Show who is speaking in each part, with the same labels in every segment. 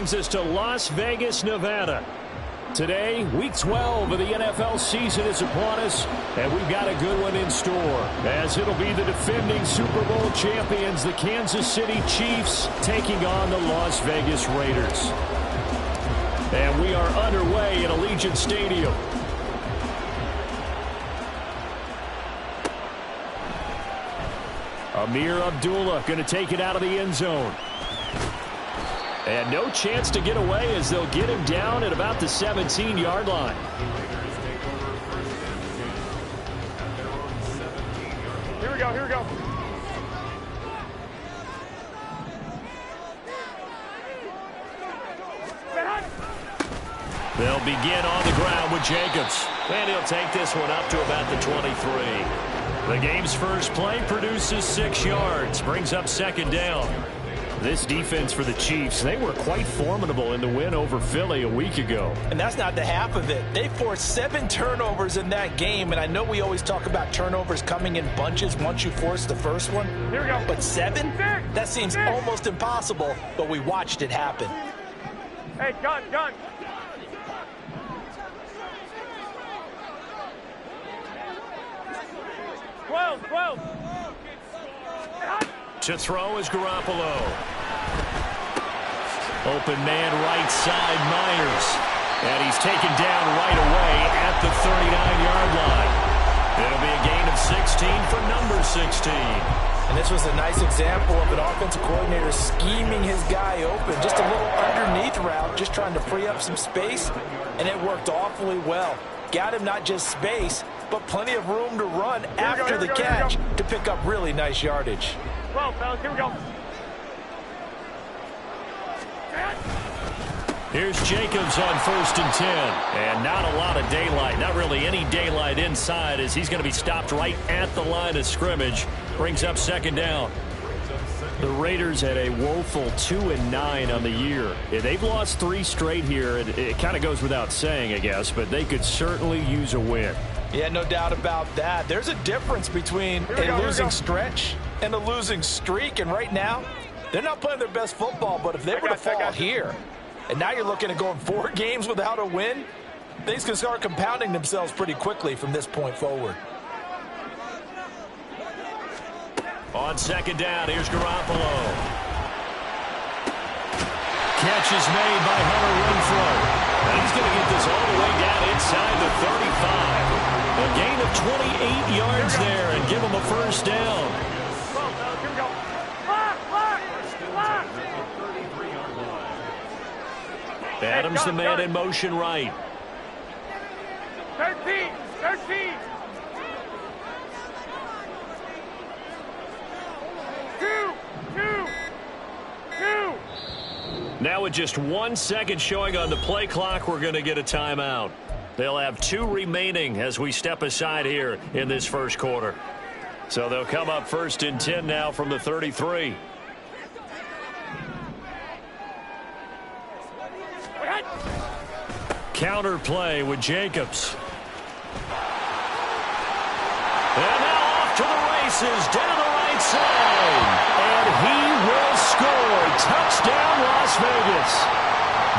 Speaker 1: brings us to Las Vegas, Nevada. Today, Week 12 of the NFL season is upon us, and we've got a good one in store, as it'll be the defending Super Bowl champions, the Kansas City Chiefs, taking on the Las Vegas Raiders. And we are underway at Allegiant Stadium. Amir Abdullah going to take it out of the end zone. And no chance to get away as they'll get him down at about the 17-yard line.
Speaker 2: Here we go, here we go.
Speaker 1: They'll begin on the ground with Jacobs. And he'll take this one up to about the 23. The game's first play produces 6 yards, brings up second down. This defense for the Chiefs, they were quite formidable in the win over Philly a week ago.
Speaker 3: And that's not the half of it. They forced 7 turnovers in that game, and I know we always talk about turnovers coming in bunches once you force the first one.
Speaker 2: Here we go.
Speaker 3: But 7? That seems almost impossible, but we watched it happen.
Speaker 2: Hey, gun. 12.
Speaker 1: To throw is Garoppolo. Open man right side, Myers. And he's taken down right away at the 39-yard line. It'll be a gain of 16 for number 16.
Speaker 3: And this was a nice example of an offensive coordinator scheming his guy open. Just a little underneath route, just trying to free up some space, and it worked awfully well. Got him not just space, but plenty of room to run after the catch to pick up really nice yardage.
Speaker 2: 12, fellas, here we go.
Speaker 1: Here's Jacobs on 1st and 10. And not a lot of daylight. Not really any daylight inside as he's going to be stopped right at the line of scrimmage. Brings up second down. The Raiders had a woeful 2-9 on the year. They've lost 3 straight here. It kind of goes without saying, I guess, but they could certainly use a win.
Speaker 3: Yeah, no doubt about that. There's a difference between a losing stretch and a losing streak, and right now, they're not playing their best football, but if they were to fall here, and now you're looking at going 4 games without a win, things can start compounding themselves pretty quickly from this point forward.
Speaker 1: On second down, here's Garoppolo. Catch is made by Hunter Renfrow. And he's going to get this all the way down inside the 35. A gain of 28 yards there and give him a first down.
Speaker 2: Here we go.
Speaker 1: Adams, the man in motion right.
Speaker 2: 13. Two.
Speaker 1: Now with just 1 second showing on the play clock, we're going to get a timeout. They'll have 2 remaining as we step aside here in this first quarter. So they'll come up 1st and 10 now from the 33. Counter play with Jacobs. And now off to the races, down the right side. And he will score. Touchdown, Las Vegas.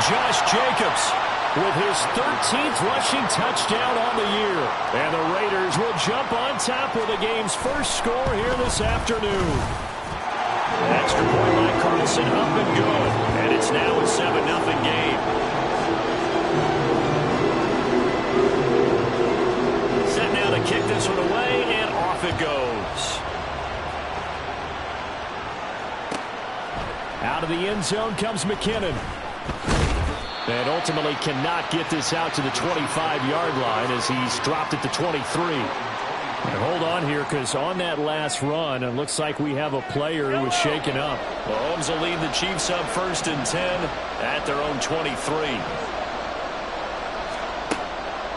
Speaker 1: Josh Jacobs with his 13th rushing touchdown on the year. And the Raiders will jump on top with the game's first score here this afternoon. Extra point by Carlson, up and good. And it's now a 7-0 game. Set now to kick this one away, and off it goes. Out of the end zone comes McKinnon. And ultimately cannot get this out to the 25-yard line as he's dropped at the 23. And hold on here, because on that last run, it looks like we have a player who was shaken up. Mahomes will lead the Chiefs up 1st and 10 at their own 23.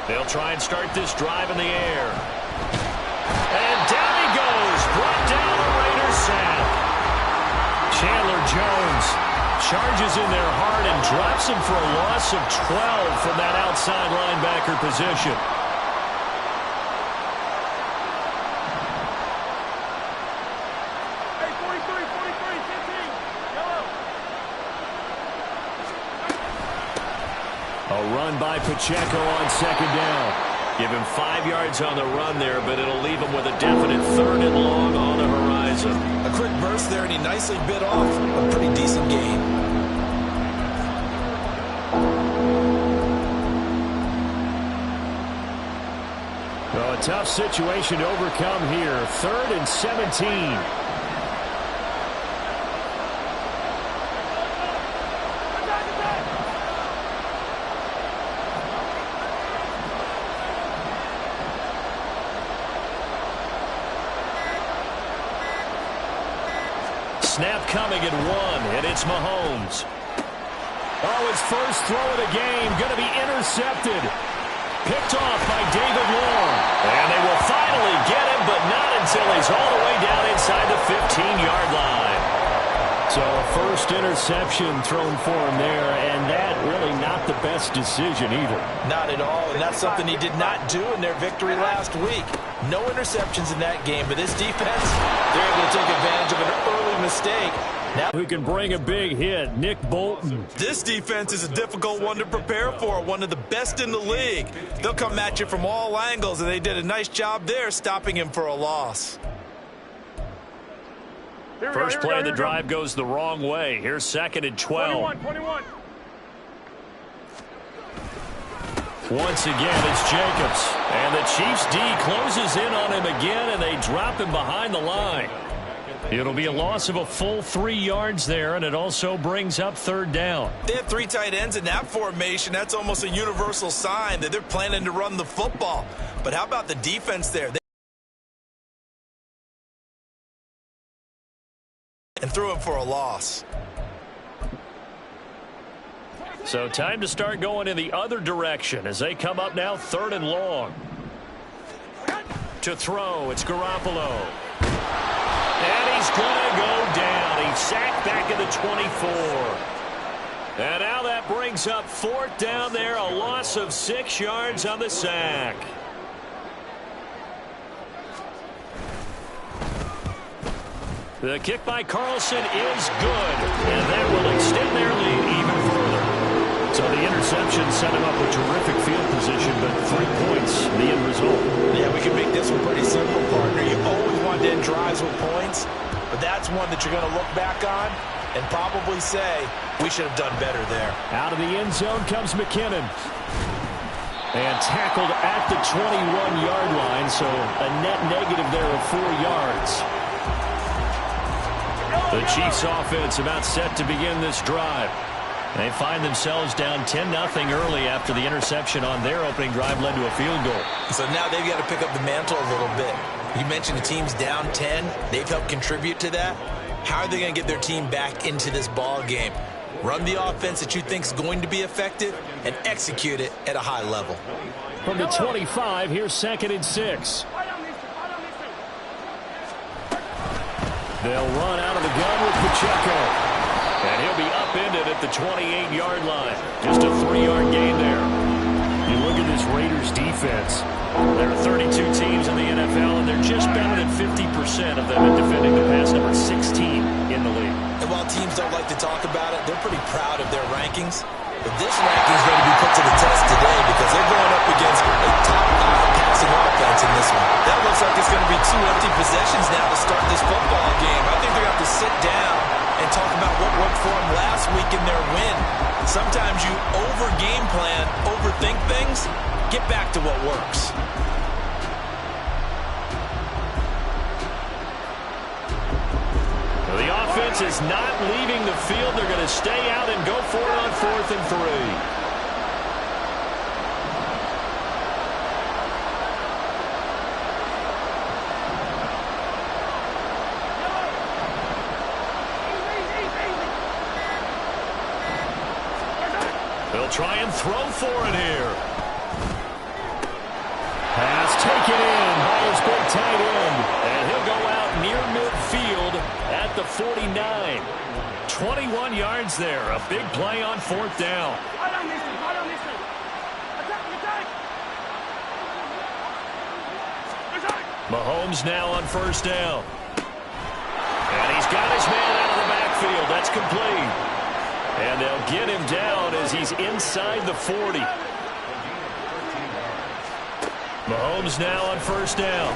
Speaker 1: They'll try and start this drive in the air. And down he goes. Brought down the Raiders sack. Chandler Jones charges in there hard and drops him for a loss of 12 from that outside linebacker position.
Speaker 2: Hey, 43, 15. Yellow.
Speaker 1: A run by Pacheco on second down. Give him 5 yards on the run there, but it'll leave him with a definite 3rd and long on the horizon.
Speaker 3: A quick burst there, and he nicely bit off a pretty decent gain.
Speaker 1: Well, a tough situation to overcome here. 3rd and 17. Snap coming at 1, and it's Mahomes. Oh, his first throw of the game going to be intercepted. Picked off by David Long. And they will finally get him, but not until he's all the way down inside the 15-yard line. So first interception thrown for him there, and that really not the best decision either.
Speaker 3: Not at all, and that's something he did not do in their victory last week. No interceptions in that game, but this defense, they're able to take advantage of an early mistake. Now,
Speaker 1: who can bring a big hit? Nick Bolton.
Speaker 3: This defense is a difficult one to prepare for, one of the best in the league. They'll come at you from all angles, and they did a nice job there stopping him for a loss.
Speaker 1: First play of the drive goes the wrong way. Here's 2nd and 12.
Speaker 2: 21.
Speaker 1: Once again, it's Jacobs. And the Chiefs D closes in on him again, and they drop him behind the line. It'll be a loss of a full 3 yards there, and it also brings up 3rd down.
Speaker 3: They have 3 tight ends in that formation. That's almost a universal sign that they're planning to run the football. But how about the defense there? And threw him for a loss.
Speaker 1: So time to start going in the other direction as they come up now 3rd and long. To throw, it's Garoppolo. And he's going to go down. He's sacked back at the 24. And now that brings up 4th down there, a loss of 6 yards on the sack. The kick by Carlson is good, and that will extend their lead even further. So the interception set him up with terrific field position, but 3 points, the end result.
Speaker 3: Yeah, we can make this one pretty simple, partner. You always want to end drives with points, but that's one that you're going to look back on and probably say, we should have done better there.
Speaker 1: Out of the end zone comes McKinnon. And tackled at the 21-yard line, so a net negative there of 4 yards. The Chiefs offense about set to begin this drive. They find themselves down 10-0 early after the interception on their opening drive led to a field goal.
Speaker 3: So now they've got to pick up the mantle a little bit. You mentioned the team's down 10. They've helped contribute to that. How are they going to get their team back into this ball game? Run the offense that you think is going to be effective and execute it at a high level.
Speaker 1: From the 25, here's 2nd and 6. They'll run out of the gun with Pacheco. And he'll be upended at the 28-yard line. Just a 3-yard gain there. You look at this Raiders defense. There are 32 teams in the NFL, and they're just better than 50% of them in defending the pass, number 16 in the league.
Speaker 3: And while teams don't like to talk about it, they're pretty proud of their rankings. But this ranking is going to be put to the test today because they're going up against a top 5 passing offense in this one. That looks like it's going to be 2 empty possessions now to start this football game. I think they're going to have to sit down and talk about what worked for them last week in their win. Sometimes you over-game plan, overthink things. Get back to what works.
Speaker 1: The offense is not leaving the field. They're going to stay out and go for it on 4th and 3. They'll try and throw for it here. Pass taken in by his big tight end. And he'll go out near midfield at the 49. 21 yards there. A big play on 4th down. Mahomes now on 1st down. And he's got his man out of the backfield. That's complete. And they'll get him down as as he's inside the 40. Mahomes now on first down.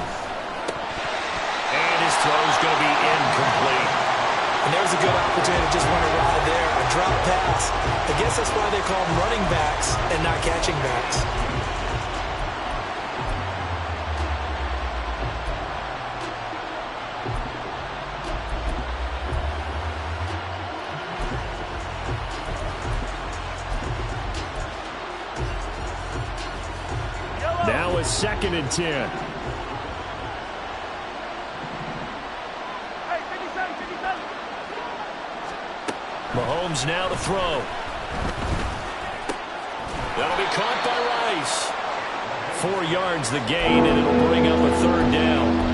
Speaker 1: And his throw's going to be incomplete.
Speaker 3: And there's a good opportunity to just run a ride there, a drop pass. I guess that's why they call them running backs and not catching backs.
Speaker 1: Now it's 2nd and 10.
Speaker 2: Hey, 57, 57.
Speaker 1: Mahomes now to throw. That'll be caught by Rice. 4 yards the gain, and it'll bring up a 3rd down.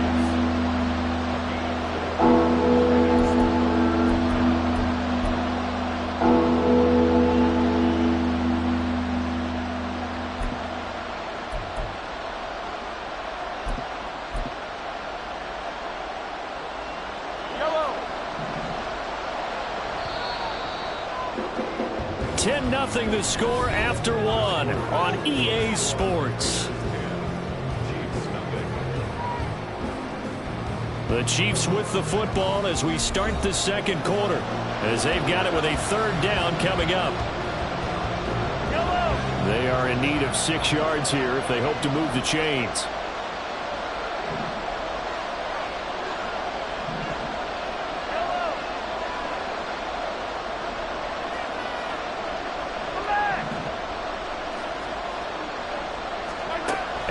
Speaker 2: Yellow.
Speaker 1: 10-0 the score after 1 on EA Sports. The Chiefs with the football as we start the 2nd quarter, as they've got it with a 3rd down coming up.
Speaker 2: Yellow.
Speaker 1: They are in need of 6 yards here if they hope to move the chains.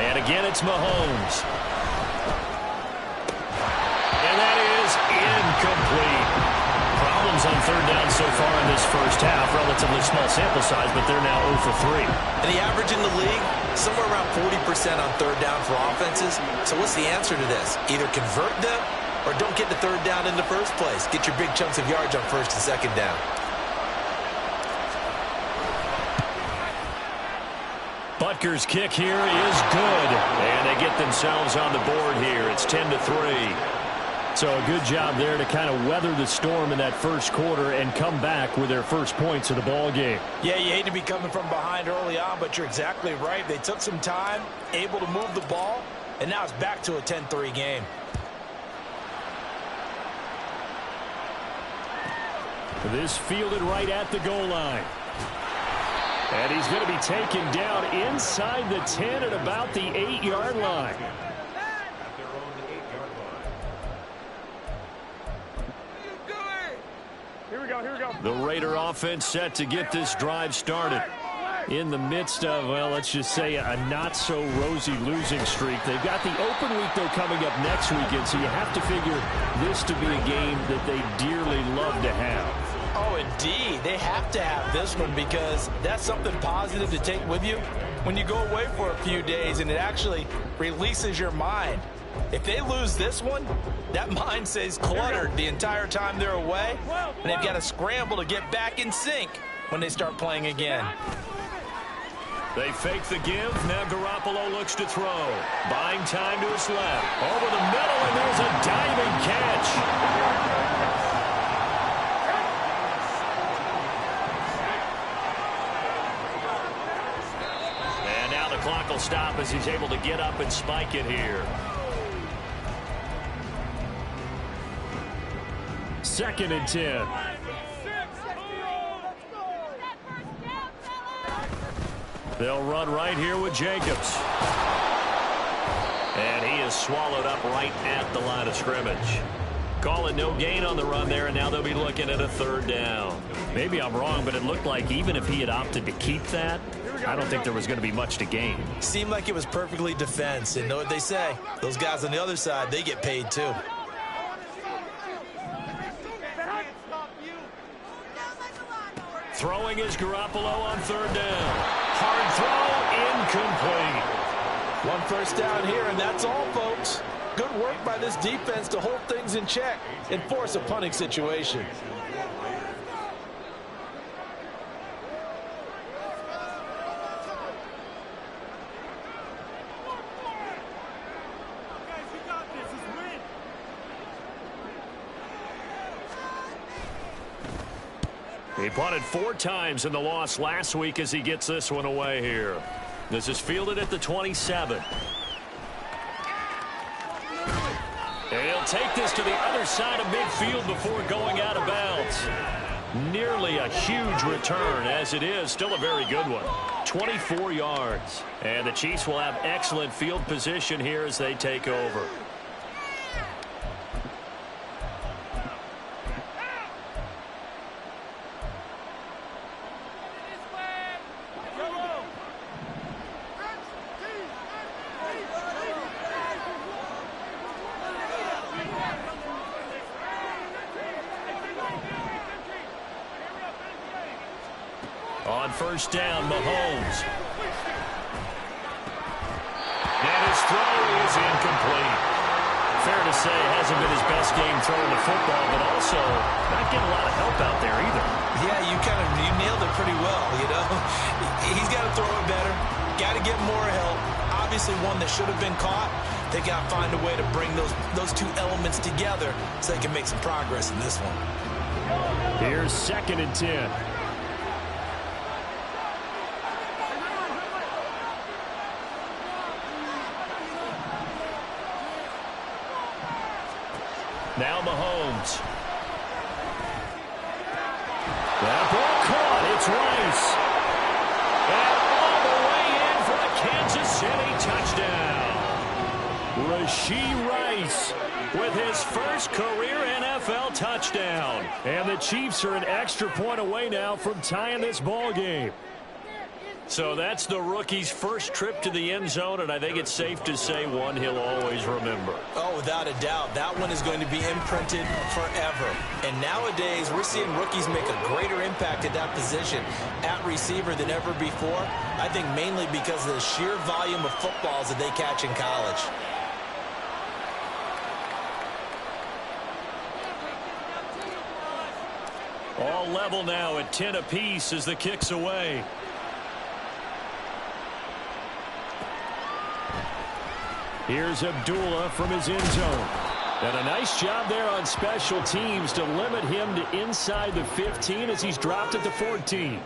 Speaker 1: And again, it's Mahomes. And that is incomplete. Problems on 3rd down so far in this first half. Relatively small sample size, but they're now 0 for 3.
Speaker 3: And the average in the league, somewhere around 40% on 3rd down for offenses. So what's the answer to this? Either convert them or don't get the 3rd down in the first place. Get your big chunks of yards on 1st and 2nd down.
Speaker 1: Butker's kick here is good. And they get themselves on the board here. It's 10-3. So a good job there to kind of weather the storm in that first quarter and come back with their first points of the ball game.
Speaker 3: Yeah, you hate to be coming from behind early on, but you're exactly right. They took some time, able to move the ball, and now it's back to a 10-3 game.
Speaker 1: This fielded right at the goal line. And he's going to be taken down inside the 10 at about the 8-yard line.
Speaker 2: Here we go, here we go.
Speaker 1: The Raider offense set to get this drive started. In the midst of, well, let's just say a not-so-rosy losing streak. They've got the open week, though, coming up next weekend, so you have to figure this to be a game that they dearly love to have.
Speaker 3: Oh, indeed. They have to have this one because that's something positive to take with you when you go away for a few days, and it actually releases your mind. If they lose this one, that mind stays cluttered the entire time they're away, and they've got to scramble to get back in sync when they start playing again.
Speaker 1: They fake the give. Now Garoppolo looks to throw. Buying time to his left. Over the middle, and there's a diving catch. And now the clock will stop as he's able to get up and spike it here. 2nd and 10. They'll run right here with Jacobs. And he is swallowed up right at the line of scrimmage. Call it no gain on the run there, and now they'll be looking at a 3rd down. Maybe I'm wrong, but it looked like even if he had opted to keep that, I don't think there was going to be much to gain.
Speaker 3: Seemed like it was perfectly defense, and know what they say. Those guys on the other side, they get paid too.
Speaker 1: Throwing is Garoppolo on 3rd down. Hard throw, incomplete.
Speaker 3: 1 first down here, and that's all, folks. Good work by this defense to hold things in check and force a punting situation.
Speaker 1: He He punted 4 times in the loss last week as he gets this one away here. This is fielded at the 27. And he'll take this to the other side of midfield before going out of bounds. Nearly a huge return, as it is still a very good one. 24 yards. And the Chiefs will have excellent field position here as they take over. On first down, Mahomes. And his throw is incomplete. Fair to say, hasn't been his best game throwing the football, but also not getting a lot of help out there either.
Speaker 3: Yeah, you nailed it pretty well, you know. He's got to throw it better. Got to get more help. Obviously one that should have been caught. They got to find a way to bring those two elements together so they can make some progress in this one.
Speaker 1: Here's 2nd and 10. Now Mahomes. That ball caught. It's Rice. And all the way in for a Kansas City touchdown. Rashee Rice with his first career NFL touchdown. And the Chiefs are an extra point away now from tying this ball game. So that's the rookie's first trip to the end zone, and I think it's safe to say one he'll always remember.
Speaker 3: Oh, without a doubt. That one is going to be imprinted forever. And nowadays, we're seeing rookies make a greater impact at that position at receiver than ever before. I think mainly because of the sheer volume of footballs that they catch in college.
Speaker 1: All level now at 10 apiece as the kick's away. Here's Abdullah from his end zone. And a nice job there on special teams to limit him to inside the 15 as he's dropped at the 14.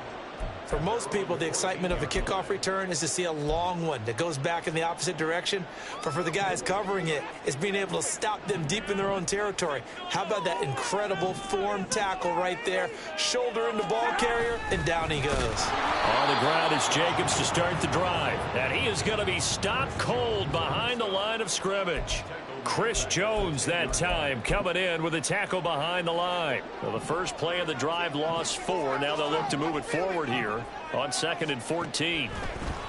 Speaker 3: For most people, the excitement of a kickoff return is to see a long one that goes back in the opposite direction. But for the guys covering it, it's being able to stop them deep in their own territory. How about that incredible form tackle right there? Shoulder in the ball carrier, and down he goes.
Speaker 1: On the ground is Jacobs to start the drive. And he is going to be stopped cold behind the line of scrimmage. Chris Jones that time coming in with a tackle behind the line. Well, the first play of the drive lost 4. Now they'll look to move it forward here on 2nd and 14.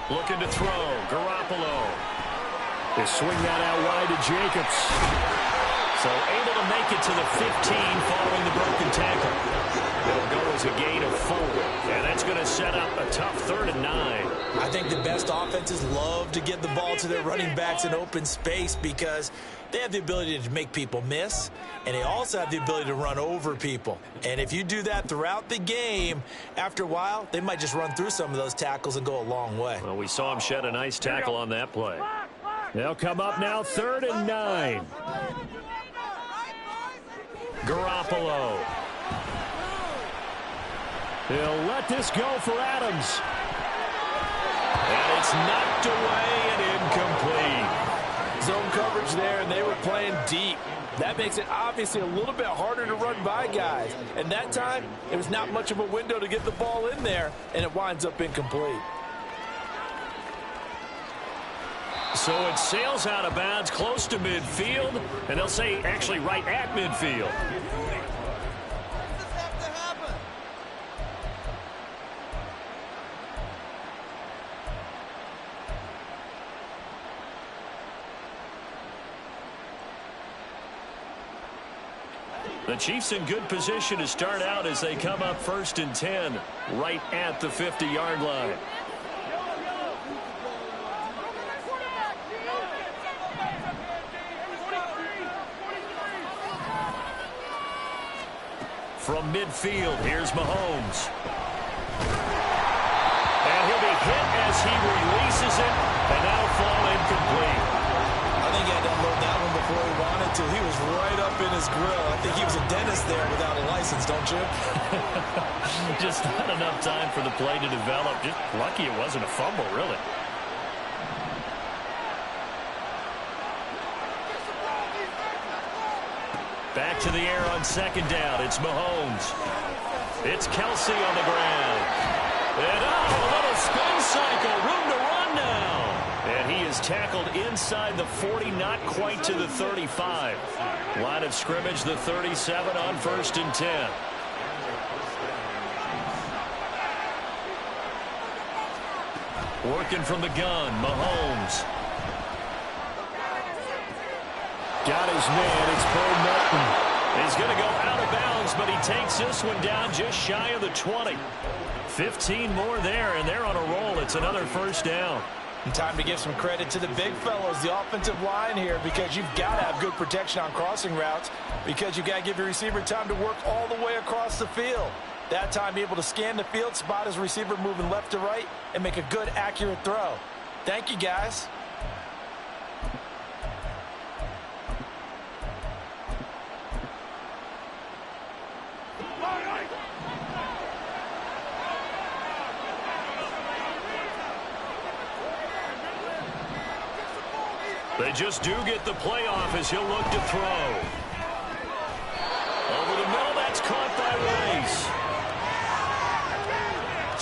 Speaker 1: Looking to throw. Garoppolo. They swing that out wide to Jacobs. So able to make it to the 15 following the broken tackle. It'll go as a gain of 4. And that's going to set up a tough 3rd and 9.
Speaker 3: I think the best offenses love to get the ball to their running backs in open space because they have the ability to make people miss, and they also have the ability to run over people. And if you do that throughout the game, after a while, they might just run through some of those tackles and go a long way.
Speaker 1: Well, we saw him shed a nice tackle on that play. They'll come up now 3rd and 9. Garoppolo. He'll let this go for Adams. And it's knocked away and incomplete.
Speaker 4: Zone coverage there, and they were playing deep. That makes it obviously a little bit harder to run by guys. And that time, it was not much of a window to get the ball in there, and it winds up incomplete.
Speaker 1: So it sails out of bounds close to midfield, and they'll say actually right at midfield. The Chiefs in good position to start out as they come up 1st and 10 right at the 50-yard line. From midfield, here's Mahomes. And he'll be hit as he releases it, and that'll fall incomplete.
Speaker 3: I think he had to unload
Speaker 4: throwing that one before he wanted to. He was right up in his grill. I think he was a dentist there without a license, don't you?
Speaker 1: Just not enough time for the play to develop. Just lucky it wasn't a fumble, really. Back to the air on second down. It's Mahomes. It's Kelsey on the ground. And a little spin cycle. Room to run now. And he is tackled inside the 40, not quite to the 35. Line of scrimmage, the 37 on 1st and 10. Working from the gun, Mahomes. Got his man. It's Bo Melton. He's going to go out of bounds, but he takes this one down just shy of the 20. 15 more there, and they're on a roll. It's another first down.
Speaker 4: And time to give some credit to the big fellows, the offensive line here, because you've got to have good protection on crossing routes, because you've got to give your receiver time to work all the way across the field. That time, be able to scan the field, spot his receiver moving left to right, and make a good, accurate throw. Thank you, guys.
Speaker 1: They just do get the playoff as he'll look to throw. Over the middle, that's caught by Rice.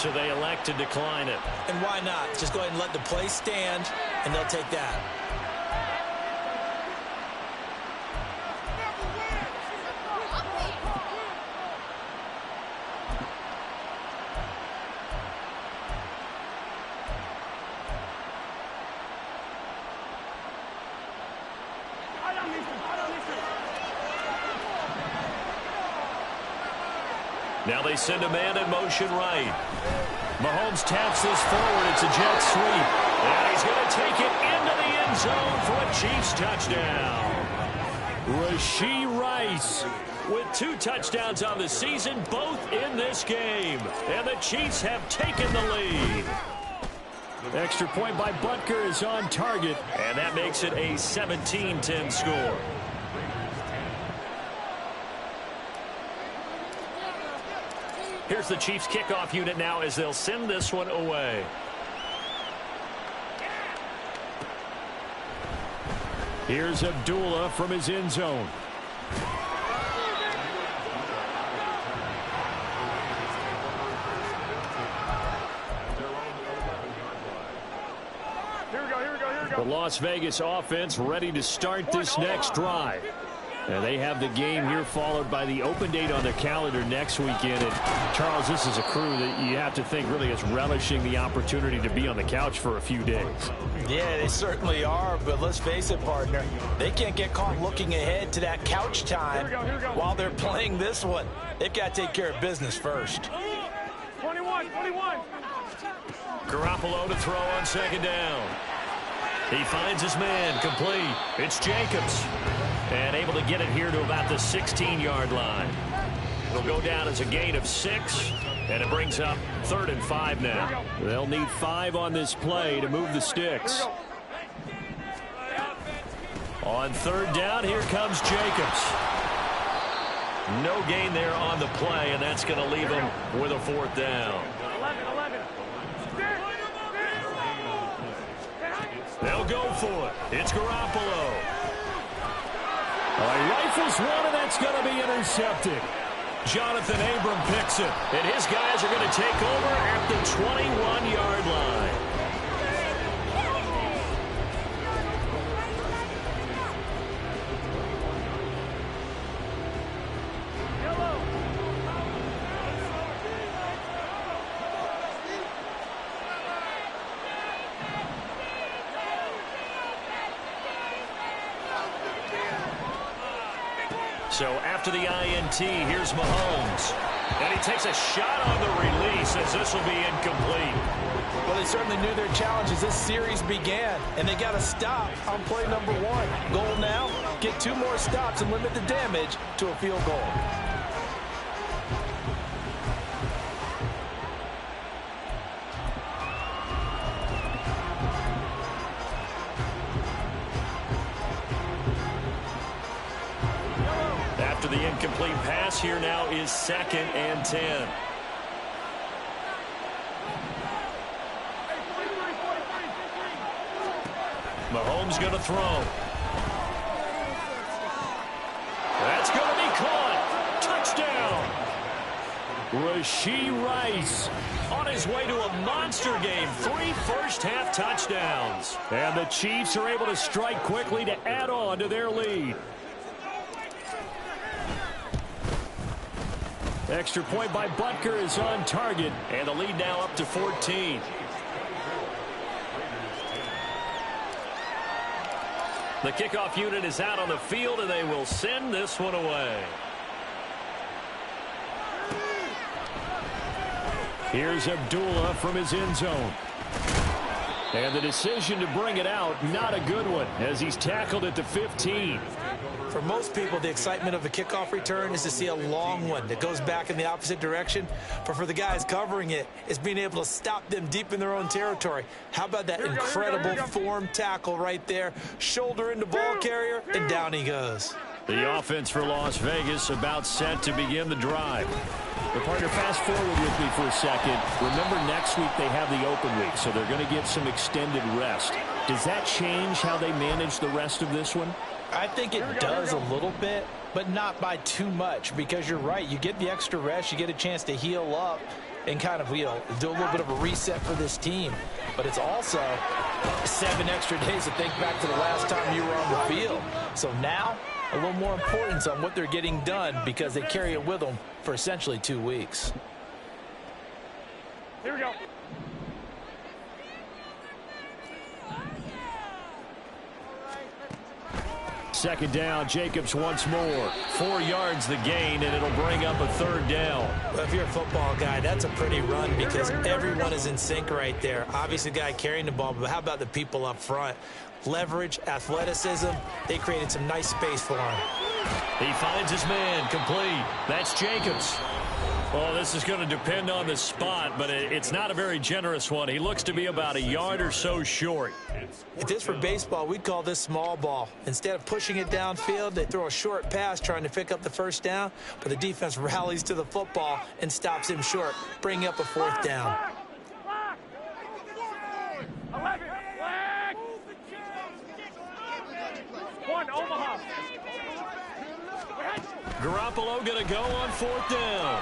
Speaker 1: So they elect to decline it.
Speaker 4: And why not? Just go ahead and let the play stand, and they'll take that.
Speaker 1: Now they send a man in motion right. Mahomes taps this forward. It's a jet sweep. And he's going to take it into the end zone for a Chiefs touchdown. Rashee Rice with 2 touchdowns on the season, both in this game. And the Chiefs have taken the lead. Extra point by Butker is on target. And that makes it a 17-10 score. Here's the Chiefs kickoff unit now as they'll send this one away. Here's Abdullah from his end zone.
Speaker 2: Here we go.
Speaker 1: The Las Vegas offense ready to start this next drive. And they have the game here followed by the open date on their calendar next weekend. And Charles, this is a crew that you have to think really is relishing the opportunity to be on the couch for a few days.
Speaker 4: Yeah, they certainly are, but let's face it, partner. They can't get caught looking ahead to that couch time while they're playing this one. They've got to take care of business first.
Speaker 2: 21.
Speaker 1: Garoppolo to throw on second down. He finds his man, complete. It's Jacobs. And able to get it here to about the 16-yard line. It'll go down as a gain of 6, and it brings up 3rd and 5 now. They'll need 5 on this play to move the sticks. On 3rd down, here comes Jacobs. No gain there on the play, and that's going to leave him with a 4th down.
Speaker 2: 11.
Speaker 1: They'll go for it. It's Garoppolo. Rifles one, and that's going to be intercepted. Jonathan Abram picks it, and his guys are going to take over at the 21-yard line. So after the INT, here's Mahomes. And he takes a shot on the release as this will be incomplete.
Speaker 4: Well, they certainly knew their challenge as this series began, and they got to stop on play number 1. Goal now, get 2 more stops and limit the damage to a field goal.
Speaker 1: incomplete pass here now is 2nd and 10. Mahomes going to throw. That's going to be caught. Touchdown. Rashee Rice on his way to a monster game. 3 first-half touchdowns. And the Chiefs are able to strike quickly to add on to their lead. Extra point by Butker is on target. And the lead now up to 14. The kickoff unit is out on the field, and they will send this one away. Here's Abdullah from his end zone. And the decision to bring it out, not a good one, as he's tackled at the 15.
Speaker 3: For most people, the excitement of a kickoff return is to see a long one that goes back in the opposite direction. But for the guys covering it, it's being able to stop them deep in their own territory. How about that incredible form tackle right there? Shoulder into ball carrier, and down he goes.
Speaker 1: The offense for Las Vegas about set to begin the drive. But partner, fast forward with me for a second. Remember, next week they have the open week, so they're going to get some extended rest. Does that change how they manage the rest of this one?
Speaker 3: I think it does a little bit, but not by too much, because you're right. You get the extra rest. You get a chance to heal up and kind of, do a little bit of a reset for this team. But it's also 7 extra days to think back to the last time you were on the field. So now, a little more importance on what they're getting done because they carry it with them for essentially 2 weeks.
Speaker 2: Here we go.
Speaker 1: Second down, Jacobs once more. 4 yards the gain, and it'll bring up a 3rd down.
Speaker 3: Well, if you're a football guy, that's a pretty run because everyone is in sync right there. Obviously, the guy carrying the ball, but how about the people up front? Leverage, athleticism, they created some nice space for him.
Speaker 1: He finds his man, complete. That's Jacobs. Well, this is going to depend on the spot, but it's not a very generous one. He looks to be about a yard or so short.
Speaker 3: If this were baseball, we'd call this small ball. Instead of pushing it downfield, they throw a short pass trying to pick up the 1st down, but the defense rallies to the football and stops him short, bringing up a 4th down.
Speaker 2: 11. One, Omaha.
Speaker 1: Garoppolo going to go on 4th down.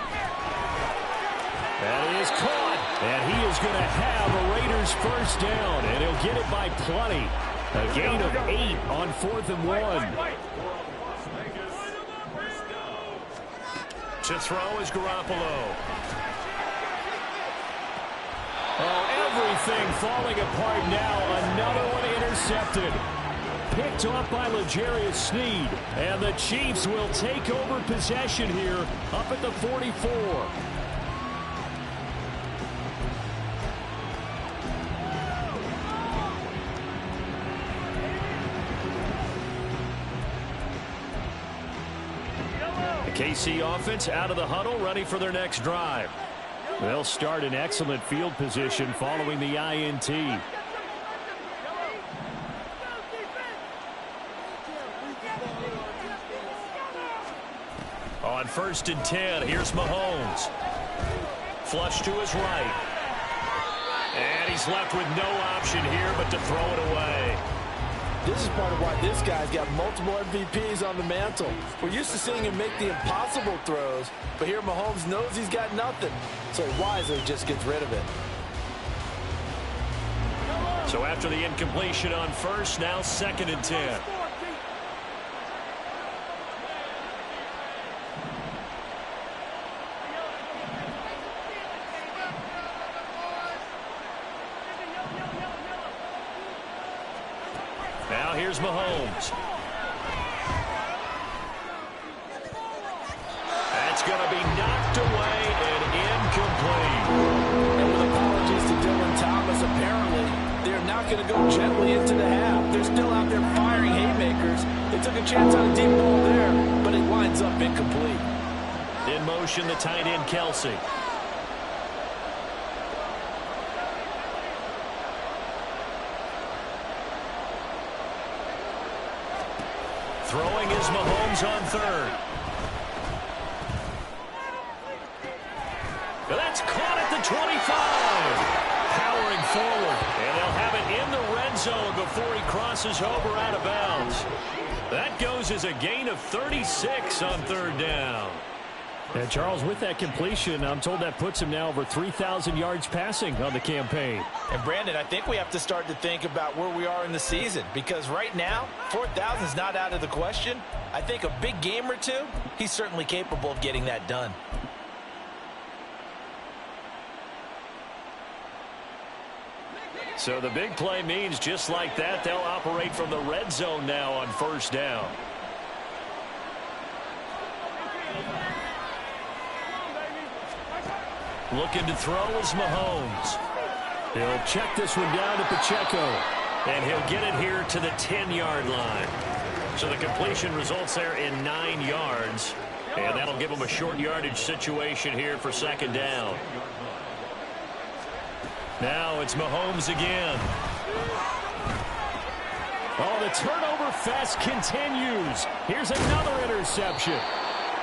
Speaker 1: That is caught, and he is going to have a Raiders 1st down, and he'll get it by plenty. A gain of 8 on 4th and 1. To throw is Garoppolo. Oh, everything falling apart now. Another one intercepted. Picked off by L'Jarius Sneed. And the Chiefs will take over possession here up at the 44. The KC offense out of the huddle, ready for their next drive. They'll start in excellent field position following the INT. On 1st and 10, here's Mahomes. Flush to his right. And he's left with no option here but to throw it away.
Speaker 4: This is part of why this guy's got multiple MVPs on the mantle. We're used to seeing him make the impossible throws, but here Mahomes knows he's got nothing, so he wisely just gets rid of it.
Speaker 1: So after the incompletion on 1st, now 2nd and 10. Now here's Mahomes. That's going to be knocked away and incomplete.
Speaker 4: And with apologies to Dylan Thomas, apparently they're not going to go gently into the half. They're still out there firing haymakers. They took a chance on a deep ball there, but it winds up incomplete.
Speaker 1: In motion, the tight end, Kelsey. Throwing is Mahomes on 3rd. crosses over out of bounds. That goes as a gain of 36 on third down. And Charles, with that completion, I'm told that puts him now over 3,000 yards passing on the campaign.
Speaker 3: And Brandon, I think we have to start to think about where we are in the season, because right now, 4,000 is not out of the question. I think a big game or two, he's certainly capable of getting that done.
Speaker 1: So the big play means just like that, they'll operate from the red zone now on first down. Looking to throw is Mahomes. He'll check this one down to Pacheco. And he'll get it here to the 10-yard line. So the completion results there in 9 yards. And that'll give him a short yardage situation here for second down. Now it's Mahomes again. Oh, the turnover fest continues. Here's another interception.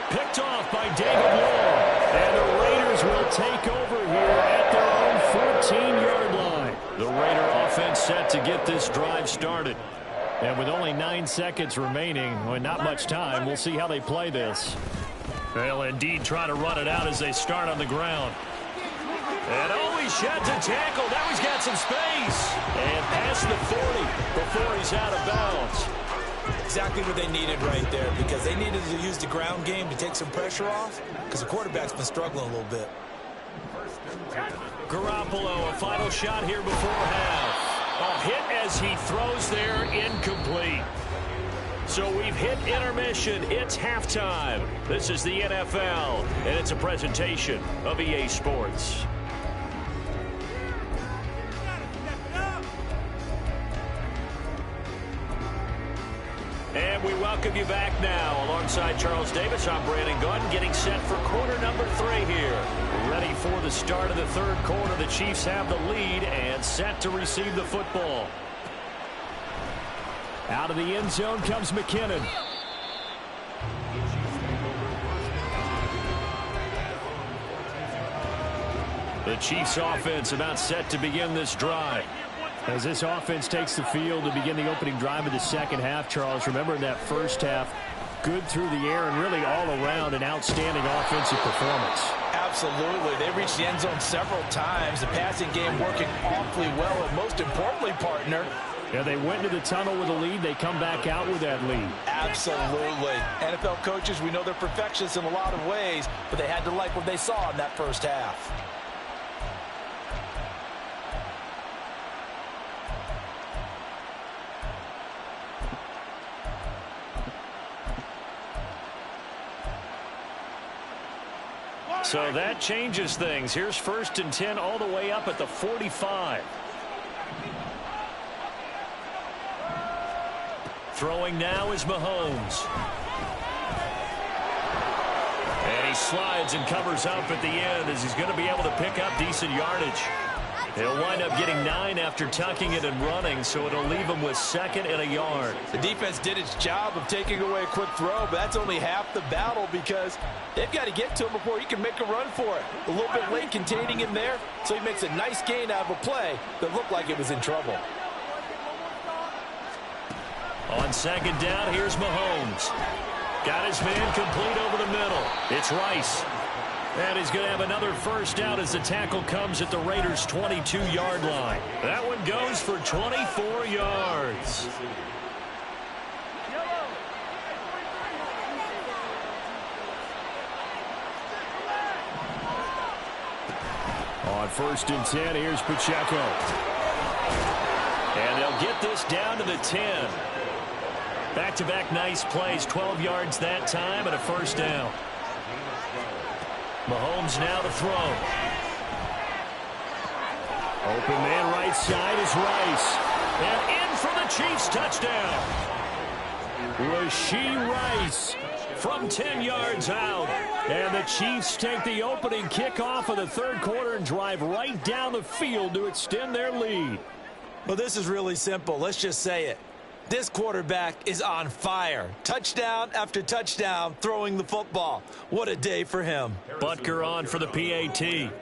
Speaker 1: Picked off by David Moore. And the Raiders will take over here at their own 14-yard line. The Raider offense set to get this drive started. And with only 9 seconds remaining, well, not much time, we'll see how they play this. They'll indeed try to run it out as they start on the ground. And he sheds a tackle. Now he's got some space. And past the 40 before he's out of bounds.
Speaker 3: Exactly what they needed right there, because they needed to use the ground game to take some pressure off, because the quarterback's been struggling a little bit.
Speaker 1: Garoppolo, a final shot here before half. A hit as he throws there, incomplete. So we've hit intermission. It's halftime. This is the NFL, and it's a presentation of EA Sports. And we welcome you back now. Alongside Charles Davis, I'm Brandon Gunn, getting set for quarter number 3 here. Ready for the start of the third quarter. The Chiefs have the lead and set to receive the football. Out of the end zone comes McKinnon. The Chiefs offense about set to begin this drive. As this offense takes the field to begin the opening drive of the second half, Charles, remember in that first half, good through the air and really all around an outstanding offensive performance.
Speaker 3: Absolutely. They reached the end zone several times. The passing game working awfully well, and most importantly, partner,
Speaker 1: yeah, they went into the tunnel with a lead. They come back out with that lead.
Speaker 3: Absolutely. NFL coaches, we know they're perfectionists in a lot of ways, but they had to like what they saw in that first half.
Speaker 1: So that changes things. Here's 1st and 10 all the way up at the 45. Throwing now is Mahomes. And he slides and covers up at the end as he's going to be able to pick up decent yardage. He'll wind up getting 9 after tucking it and running, so it'll leave him with 2nd and a yard.
Speaker 3: The defense did its job of taking away a quick throw, but that's only half the battle because they've got to get to him before he can make a run for it. A little bit late containing him there, so he makes a nice gain out of a play that looked like it was in trouble.
Speaker 1: On second down, here's Mahomes. Got his man complete over the middle. It's Rice. And he's going to have another first down as the tackle comes at the Raiders' 22-yard line. That one goes for 24 yards. On 1st and 10, here's Pacheco. And they'll get this down to the 10. Back-to-back nice plays, 12 yards that time and a first down. Mahomes now to throw. Open man right side is Rice. And in for the Chiefs touchdown. Rashee Rice from 10 yards out. And the Chiefs take the opening kickoff of the third quarter and drive right down the field to extend their lead.
Speaker 3: Well, this is really simple. Let's just say it. This quarterback is on fire. Touchdown after touchdown throwing the football. What a day for him.
Speaker 1: Butker on for the PAT.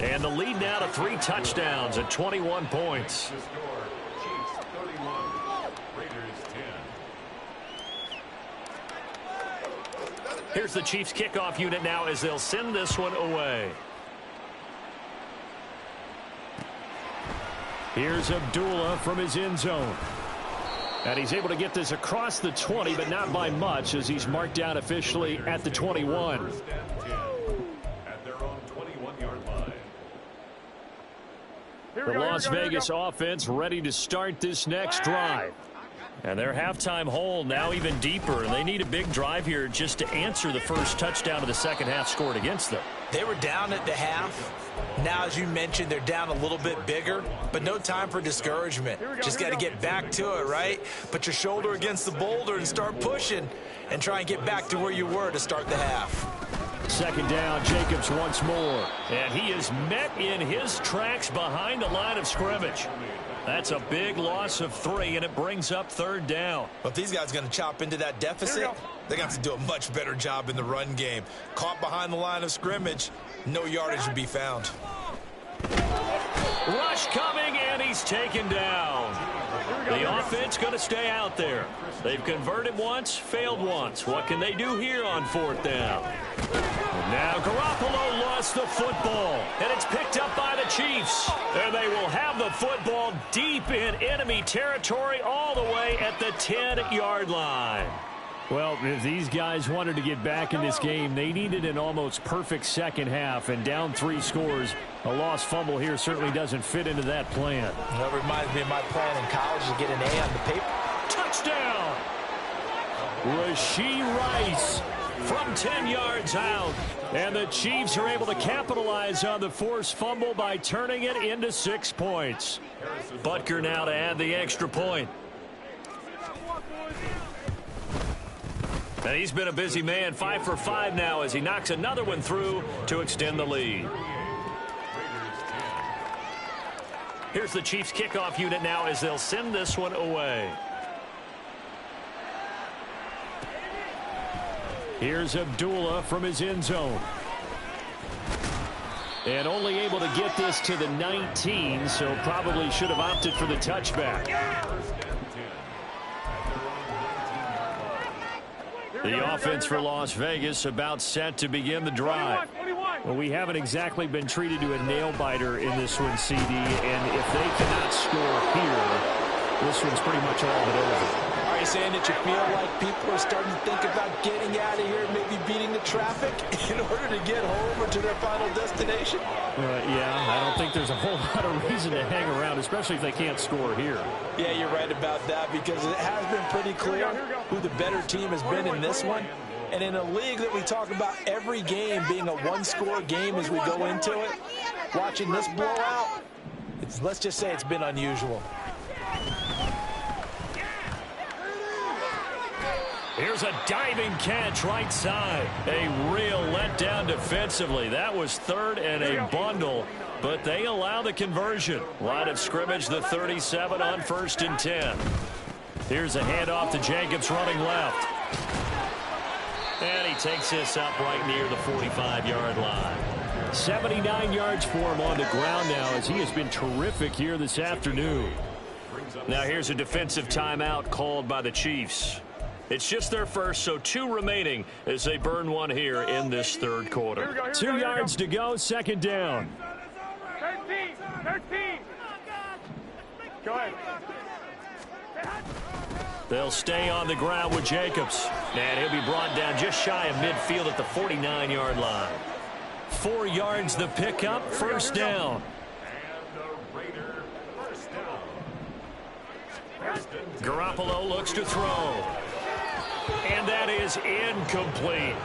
Speaker 1: And the lead now to 3 touchdowns at 21 points. Here's the Chiefs kickoff unit now as they'll send this one away. Here's Abdullah from his end zone. And he's able to get this across the 20, but not by much as he's marked out officially at the 21. The Las Vegas offense ready to start this next drive. And their halftime hole now even deeper, and they need a big drive here just to answer the first touchdown of the second half scored against them.
Speaker 3: They were down at the half. Now, as you mentioned, they're down a little bit bigger, but no time for discouragement. Just got to get back to it, right? Put your shoulder against the boulder and start pushing and try and get back to where you were to start the half.
Speaker 1: Second down, Jacobs once more. And he is met in his tracks behind the line of scrimmage. That's a big loss of 3, and it brings up third down.
Speaker 3: But if these guys are going to chop into that deficit, they're going to have to do a much better job in the run game. Caught behind the line of scrimmage, no yardage would be found.
Speaker 1: Rush coming, and he's taken down. The offense going to stay out there. They've converted once, failed once. What can they do here on fourth down? Now Garoppolo lost the football, and it's picked up by the Chiefs. And they will have the football deep in enemy territory all the way at the 10-yard line. Well, if these guys wanted to get back in this game, they needed an almost perfect second half, and down 3 scores. A lost fumble here certainly doesn't fit into that plan.
Speaker 3: That reminds me of my plan in college to get an A on the paper.
Speaker 1: Touchdown! Rashee Rice from 10 yards out. And the Chiefs are able to capitalize on the forced fumble by turning it into 6 points. Butker now to add the extra point. And he's been a busy man, 5 for 5 now as he knocks another one through to extend the lead. Here's the Chiefs kickoff unit now as they'll send this one away. Here's Abdullah from his end zone. And only able to get this to the 19, so probably should have opted for the touchback. The offense for Las Vegas about set to begin the drive. Well, we haven't exactly been treated to a nail-biter in this one, CD, and if they cannot score here, this one's pretty much all but over.
Speaker 3: Are you saying that you feel like people are starting to think about getting out of here, maybe beating the traffic in order to get home or to their final destination?
Speaker 1: Yeah, I don't think there's a whole lot of reason to hang around, especially if they can't score here.
Speaker 3: Yeah, you're right about that because it has been pretty clear who the better team has been in this one. And in a league that we talk about every game being a one-score game as we go into it, watching this blowout, let's just say it's been unusual.
Speaker 1: Here's a diving catch right side. A real letdown defensively. That was third and a bundle, but they allow the conversion. Line of scrimmage, the 37 on 1st and 10. Here's a handoff to Jacobs running left. And he takes this up right near the 45-yard line. 79 yards for him on the ground now as he has been terrific here this afternoon. Now here's a defensive timeout called by the Chiefs. It's just their first, so 2 remaining as they burn one here in this third quarter. 2 yards to go, second down.
Speaker 2: 13. Go ahead.
Speaker 1: They'll stay on the ground with Jacobs. And he'll be brought down just shy of midfield at the 49-yard line. 4 yards the pickup, first down. Garoppolo looks to throw. And that is incomplete.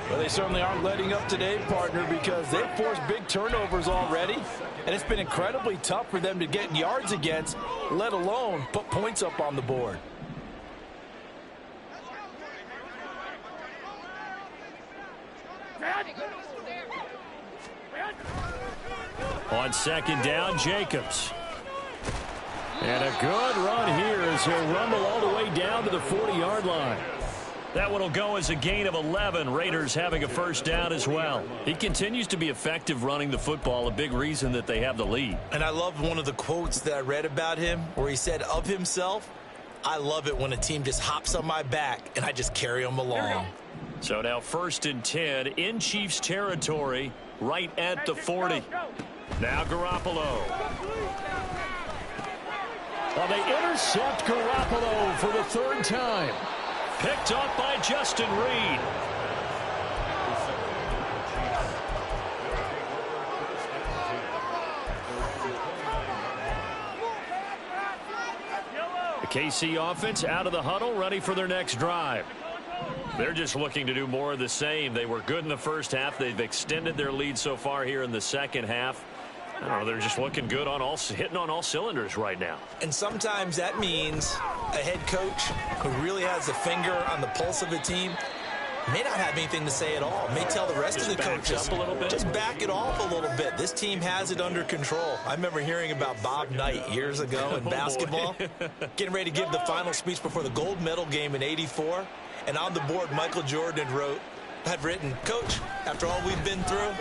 Speaker 3: Well, they certainly aren't letting up today, partner, because they've forced big turnovers already. And it's been incredibly tough for them to get yards against, let alone put points up on the board.
Speaker 1: On second down, Jacobs. And a good run here as he'll rumble all the way down to the 40-yard line. That one will go as a gain of 11. Raiders having a first down as well. He continues to be effective running the football, a big reason that they have the lead.
Speaker 3: And I love one of the quotes that I read about him where he said of himself, I love it when a team just hops on my back and I just carry them along.
Speaker 1: So now 1st and 10 in Chiefs territory right at the 40. Now Garoppolo. Well, they intercept Garoppolo for the 3rd time. Picked up by Justin Reed. The KC offense out of the huddle, ready for their next drive. They're just looking to do more of the same. They were good in the first half. They've extended their lead so far here in the second half. I don't know, they're just looking good on hitting on all cylinders right now.
Speaker 3: And sometimes that means a head coach who really has a finger on the pulse of the team may not have anything to say at all. May tell the rest of the coaches,
Speaker 1: up a little bit.
Speaker 3: Just back it off a little bit. This team has it under control. I remember hearing about Bob Knight years ago in basketball, getting ready to give the final speech before the gold medal game in '84. And on the board, Michael Jordan had written, Coach, after all we've been through,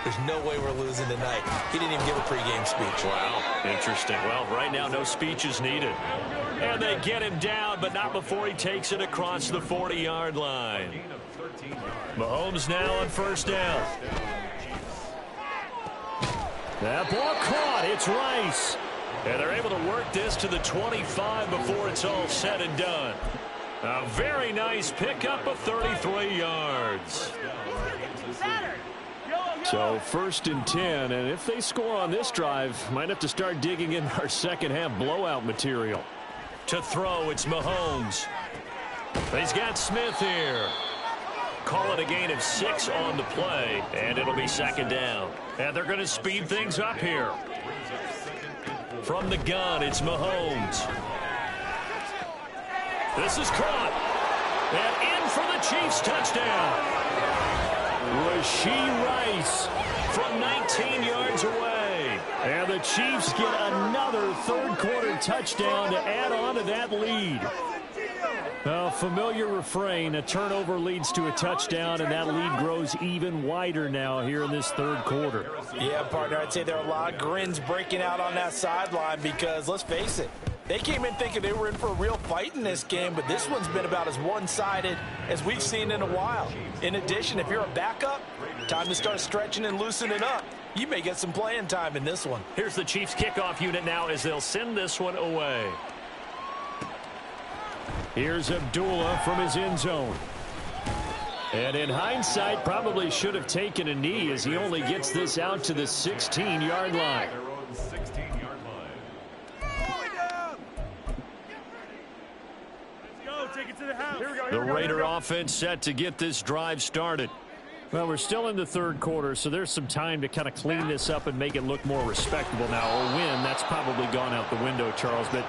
Speaker 3: there's no way we're losing tonight. He didn't even give a pregame speech.
Speaker 1: Wow, interesting. Well, right now, no speech is needed. And they get him down, but not before he takes it across the 40-yard line. Mahomes now on 1st down. That ball caught. It's Rice. And they're able to work this to the 25 before it's all said and done. A very nice pickup of 33 yards. So 1st and 10, and if they score on this drive, might have to start digging in our second half blowout material. To throw, it's Mahomes. He's got Smith here. Call it a gain of 6 on the play, and it'll be 2nd down. And they're going to speed things up here. From the gun, it's Mahomes. This is caught. And in for the Chiefs touchdown. Rashee Rice from 19 yards away. And the Chiefs get another 3rd quarter touchdown to add on to that lead. A familiar refrain, a turnover leads to a touchdown, and that lead grows even wider now here in this 3rd quarter.
Speaker 3: Yeah, partner, I'd say there are a lot of grins breaking out on that sideline because, let's face it, they came in thinking they were in for a real fight in this game, but this one's been about as one-sided as we've seen in a while. In addition, if you're a backup, time to start stretching and loosening up. You may get some playing time in this one.
Speaker 1: Here's the Chiefs kickoff unit now as they'll send this one away. Here's Abdullah from his end zone. And in hindsight, probably should have taken a knee as he only gets this out to the 16-yard line. The Raider offense set to get this drive started. Well, we're still in the 3rd quarter, so there's some time to kind of clean this up and make it look more respectable now. A win, that's probably gone out the window, Charles, but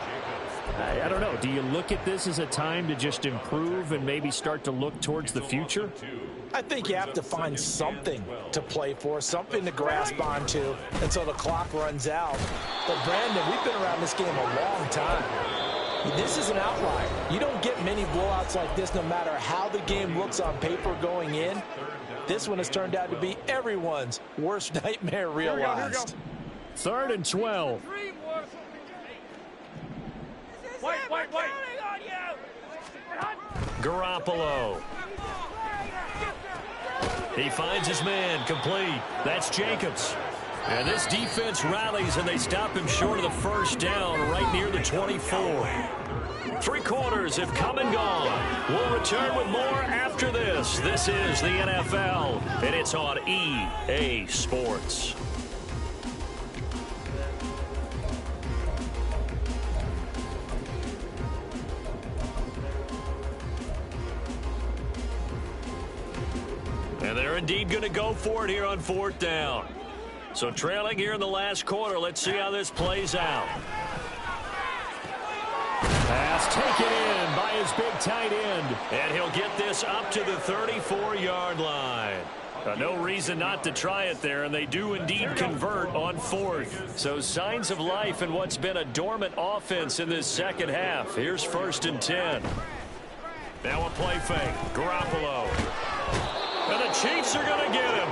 Speaker 1: I don't know. Do you look at this as a time to just improve and maybe start to look towards the future?
Speaker 3: I think you have to find something to play for, something to grasp onto until the clock runs out. But, Brandon, we've been around this game a long time. This is an outlier. You don't get many blowouts like this no matter how the game looks on paper going in. This one has turned out to be everyone's worst nightmare realized.
Speaker 1: 3rd and 12.
Speaker 2: Wait.
Speaker 1: Garoppolo. He finds his man, complete. That's Jacobs. And this defense rallies, and they stop him short of the 1st down right near the 24. 3 quarters have come and gone. We'll return with more after this. This is the NFL, and it's on EA Sports. And they're indeed going to go for it here on 4th down. So trailing here in the last quarter. Let's see how this plays out. Pass taken in by his big tight end. And he'll get this up to the 34-yard line. No reason not to try it there, and they do indeed convert on 4th. So signs of life in what's been a dormant offense in this second half. Here's 1st and 10. Now a play fake. Garoppolo. And the Chiefs are going to get him.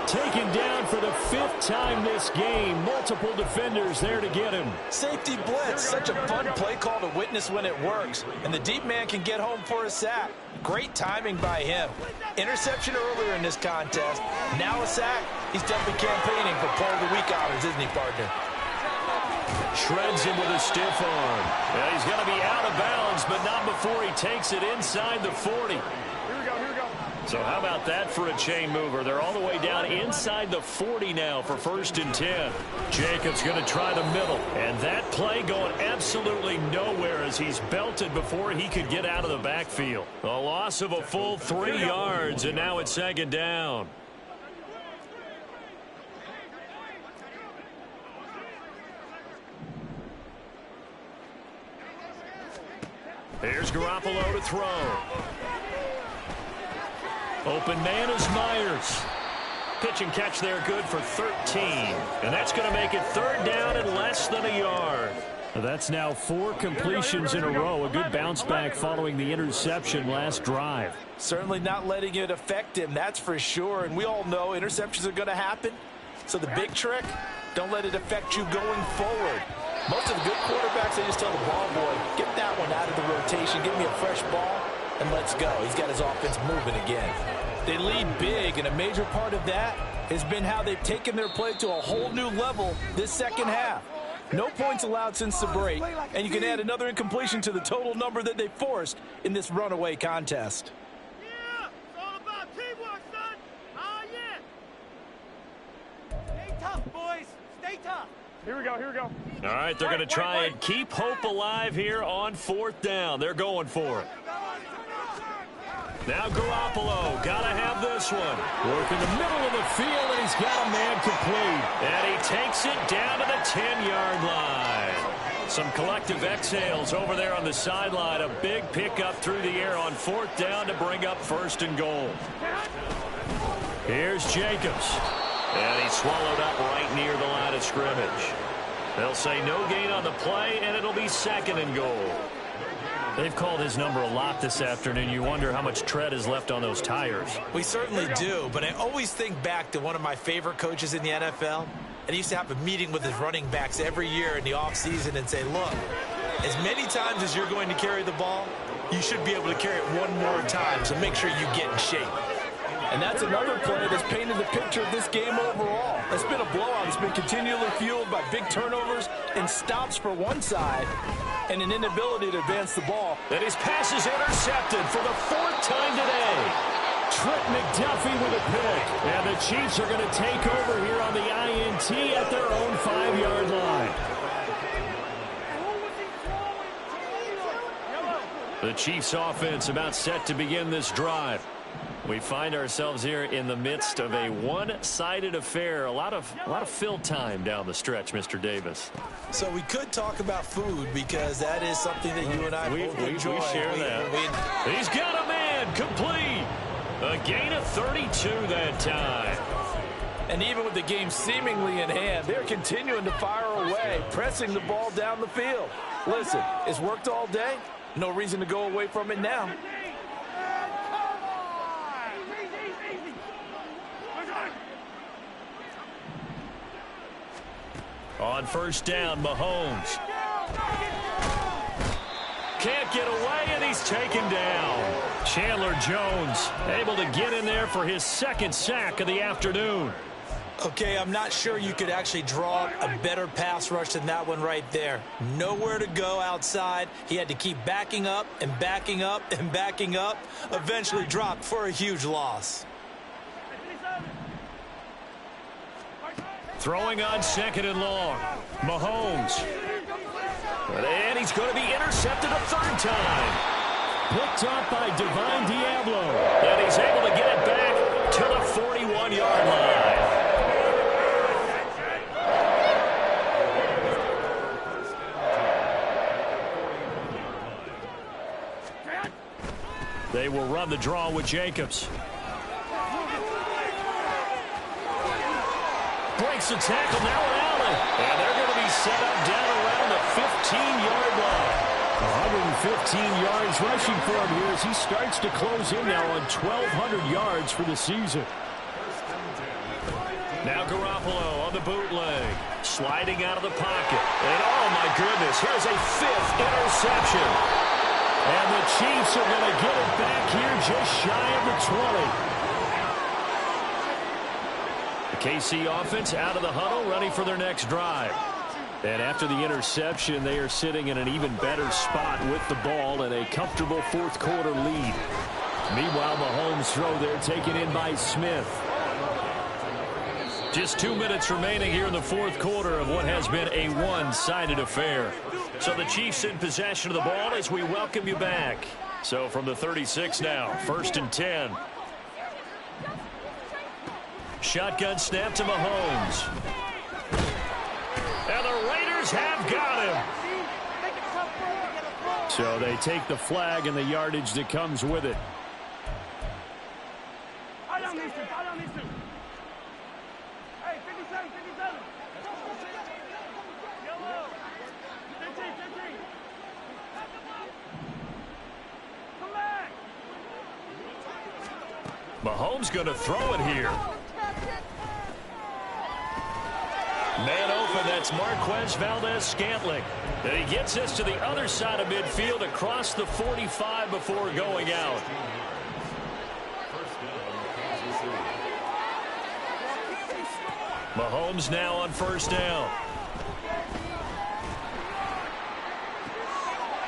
Speaker 1: Taken down for the 5th time this game. Multiple defenders there to get him.
Speaker 3: Safety blitz. Such a fun play call to witness when it works. And the deep man can get home for a sack. Great timing by him. Interception earlier in this contest. Now a sack. He's definitely campaigning for Player of the Week honors, isn't he, partner?
Speaker 1: Shreds him with a stiff arm. Yeah, he's going to be out of bounds, but not before he takes it inside the 40.
Speaker 2: Here we go.
Speaker 1: So how about that for a chain mover? They're all the way down inside the 40 now for 1st and 10. Jacobs going to try the middle. And that play going absolutely nowhere as he's belted before he could get out of the backfield. A loss of a full 3 yards, and now it's 2nd down. Here's Garoppolo to throw. Open man is Myers. Pitch and catch there good for 13. And that's going to make it 3rd down and less than a yard. That's now 4 completions in a row. A good bounce back following the interception last drive.
Speaker 3: Certainly not letting it affect him, that's for sure. And we all know interceptions are going to happen. So the big trick, don't let it affect you going forward. Most of the good quarterbacks, they just tell the ball boy, get that one out of the rotation, give me a fresh ball, and let's go. He's got his offense moving again. They lead big, and a major part of that has been how they've taken their play to a whole new level this second half. No points allowed since the break, and you can add another incompletion to the total number that they forced in this runaway contest.
Speaker 2: Yeah, it's all about teamwork, son. Oh, yeah. Stay tough, boys. Stay tough. Here we go.
Speaker 1: All right, they're going to try and keep hope alive here on 4th down. They're going for it. Now Garoppolo, got to have this one. Work in the middle of the field, and he's got a man complete. And he takes it down to the 10-yard line. Some collective exhales over there on the sideline. A big pickup through the air on 4th down to bring up 1st and goal. Here's Jacobs. And he's swallowed up right near the line of scrimmage. They'll say no gain on the play, and it'll be 2nd and goal. They've called his number a lot this afternoon. You wonder how much tread is left on those tires.
Speaker 3: We certainly do, but I always think back to one of my favorite coaches in the NFL. And he used to have a meeting with his running backs every year in the offseason and say, look, as many times as you're going to carry the ball, you should be able to carry it one more time, so make sure you get in shape. And that's another play that's painted the picture of this game overall. It's been a blowout. It's been continually fueled by big turnovers and stops for one side and an inability to advance the ball.
Speaker 1: And his pass is intercepted for the 4th time today. Trent McDuffie with a pick. And the Chiefs are going to take over here on the INT at their own 5-yard line. The Chiefs offense about set to begin this drive. We find ourselves here in the midst of a one-sided affair. A lot of fill time down the stretch, Mr. Davis.
Speaker 3: So we could talk about food because that is something that you and I both enjoy.
Speaker 1: We share that. He's got a man complete. A gain of 32 that time.
Speaker 3: And even with the game seemingly in hand, they're continuing to fire away, pressing the ball down the field. Listen, it's worked all day. No reason to go away from it now.
Speaker 1: On 1st down, Mahomes. Can't get away, and he's taken down. Chandler Jones able to get in there for his 2nd sack of the afternoon.
Speaker 3: Okay, I'm not sure you could actually draw a better pass rush than that one right there. Nowhere to go outside. He had to keep backing up and backing up and backing up. Eventually dropped for a huge loss.
Speaker 1: Throwing on 2nd and long. Mahomes. And he's going to be intercepted a 3rd time. Picked up by Divine Diablo. And he's able to get it back to the 41-yard line. They will run the draw with Jacobs. Breaks the tackle, now an Allen. And they're going to be set up down around the 15-yard line. 115 yards rushing for him here as he starts to close in now on 1,200 yards for the season. Now Garoppolo on the bootleg, sliding out of the pocket. And oh my goodness, here's a 5th interception. And the Chiefs are going to get it back here just shy of the 20. The KC offense out of the huddle, ready for their next drive. And after the interception, they are sitting in an even better spot with the ball and a comfortable fourth quarter lead. Meanwhile, Mahomes' throw there taken in by Smith. Just 2 minutes remaining here in the fourth quarter of what has been a one-sided affair. So the Chiefs in possession of the ball as we welcome you back. So from the 36 now, 1st and 10. Shotgun snap to Mahomes. And the Raiders have got him. So they take the flag and the yardage that comes with it.
Speaker 2: Hey, 57, 57. Yellow. 15, 15. Come back.
Speaker 1: Mahomes going to throw it here. Man open, that's Marquez Valdes-Scantling. And he gets this to the other side of midfield across the 45 before going out. Mahomes now on 1st down.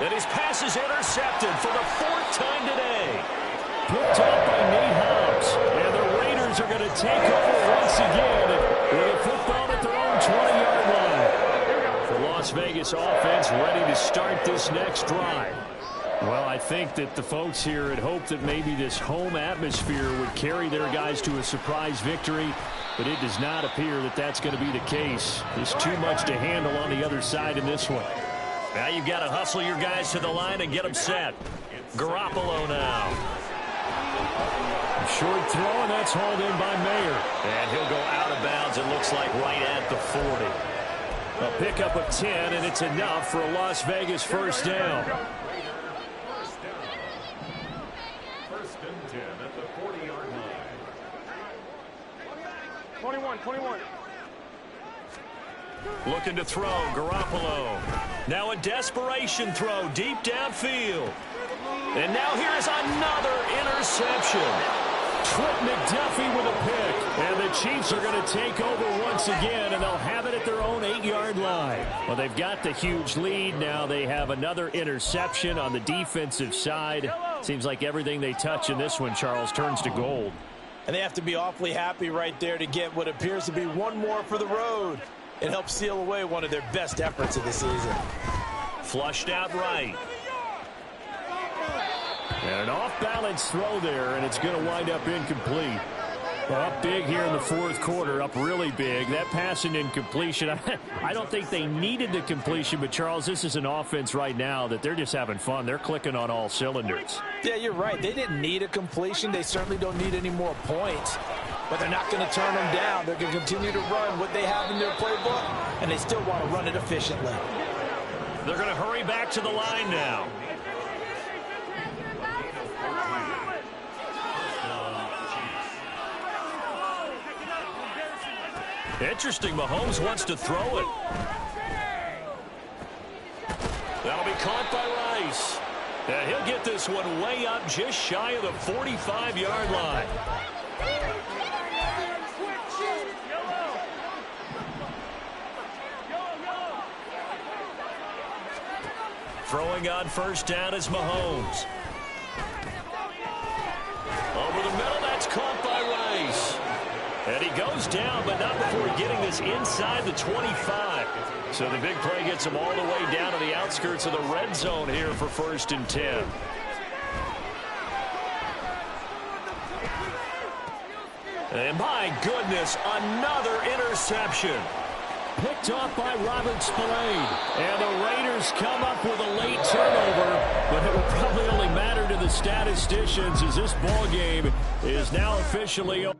Speaker 1: And his pass is intercepted for the 4th time today. Picked up by Nate Hobbs. And the Raiders are going to take over once again with a football at their own 20-yard line. The Las Vegas offense ready to start this next drive. Well, I think that the folks here had hoped that maybe this home atmosphere would carry their guys to a surprise victory, but it does not appear that that's going to be the case. There's too much to handle on the other side in this one. Now you've got to hustle your guys to the line and get them set. Garoppolo now. Short throw, and that's hauled in by Mayer. And he'll go out of bounds, it looks like, right at the 40. A pickup of 10, and it's enough for a Las Vegas 1st down.
Speaker 5: 1st and 10 at the 40-yard line.
Speaker 2: 21.
Speaker 1: Looking to throw, Garoppolo. Now a desperation throw deep downfield. And now here is another interception. Trent McDuffie with a pick. And the Chiefs are going to take over once again, and they'll have it at their own 8-yard line. Well, they've got the huge lead. Now they have another interception on the defensive side. Seems like everything they touch in this one, Charles, turns to gold.
Speaker 3: And they have to be awfully happy right there to get what appears to be one more for the road. It helps seal away one of their best efforts of the season.
Speaker 1: Flushed out right. And an off-balance throw there, and it's going to wind up incomplete. Up big here in the fourth quarter, up really big. That pass and incompletion, I don't think they needed the completion, but Charles, this is an offense right now that they're just having fun. They're clicking on all cylinders.
Speaker 3: Yeah, you're right. They didn't need a completion. They certainly don't need any more points. But they're not going to turn them down. They're going to continue to run what they have in their playbook, and they still want to run it efficiently.
Speaker 1: They're going to hurry back to the line now. Interesting, Mahomes wants to throw it. That'll be caught by Rice. And he'll get this one way up just shy of the 45-yard line. Throwing on 1st down is Mahomes. Over the middle, that's caught by Rice. And he goes down, but not before getting this inside the 25. So the big play gets him all the way down to the outskirts of the red zone here for 1st and 10. And my goodness, another interception. Picked off by Robert Spillane. And the Raiders come up with a late turnover, but it will probably only matter to the statisticians as this ball game is now officially over.